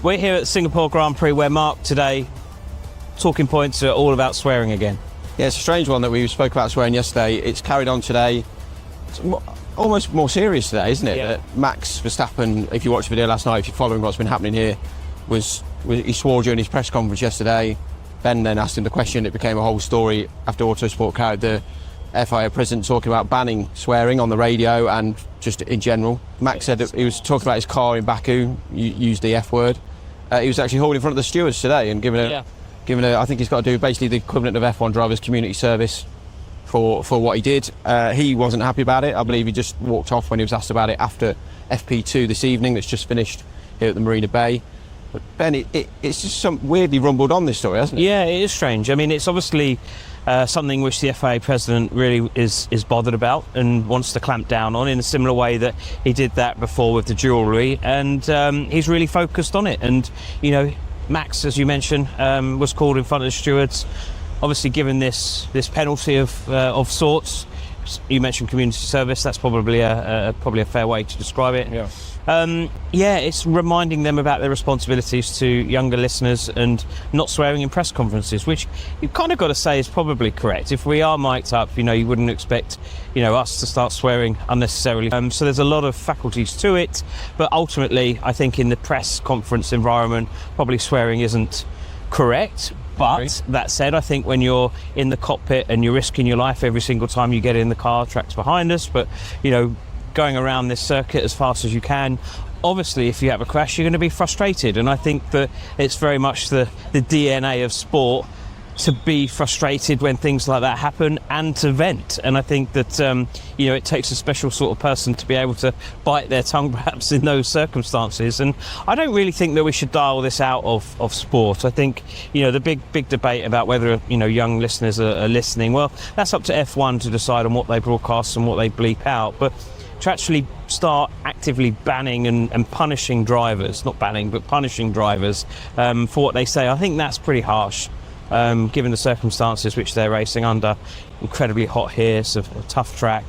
We're here at Singapore Grand Prix where Mark today, talking points are all about swearing again. Yeah, it's a strange one that we spoke about swearing yesterday. It's carried on today. It's almost more serious today, isn't it? Yeah. That Max Verstappen, if you watched the video last night, if you're following what's been happening here, he swore during his press conference yesterday. Ben then asked him the question. It became a whole story after Autosport carried the FIA president talking about banning swearing on the radio and just in general. Max said that he was talking about his car in Baku, used the F word. He was actually hauled in front of the stewards today and given a, I think he's got to do basically the equivalent of F1 drivers' community service for what he did. He wasn't happy about it. I believe he just walked off when he was asked about it after FP2 this evening that's just finished here at the Marina Bay. But Ben, it's just some weirdly rumbled on, this story, hasn't it? Yeah, it is strange. I mean, it's obviously something which the FIA president really is bothered about and wants to clamp down on in a similar way that he did that before with the jewellery, and he's really focused on it. And, you know, Max, as you mentioned, was called in front of the stewards, obviously given this penalty of sorts. You mentioned community service. That's probably a fair way to describe it. Yeah. It's reminding them about their responsibilities to younger listeners and not swearing in press conferences, which you've kind of got to say is probably correct. If we are mic'd up, you know, you wouldn't expect, you know, us to start swearing unnecessarily. So there's a lot of faculties to it, but ultimately, I think in the press conference environment, probably swearing isn't correct. But that said, I think when you're in the cockpit and you're risking your life every single time you get in the car, tracks behind us, but, you know, going around this circuit as fast as you can, obviously if you have a crash you're going to be frustrated, and I think that it's very much the DNA of sport to be frustrated when things like that happen and to vent. And I think that you know, it takes a special sort of person to be able to bite their tongue perhaps in those circumstances. And I don't really think that we should dial this out of sport. I think, you know, the big debate about whether, you know, young listeners are listening, well, that's up to F1 to decide on what they broadcast and what they bleep out. But to actually start actively banning and punishing drivers, not banning, but punishing drivers for what they say, I think that's pretty harsh, given the circumstances which they're racing under. Incredibly hot here, it's a tough track.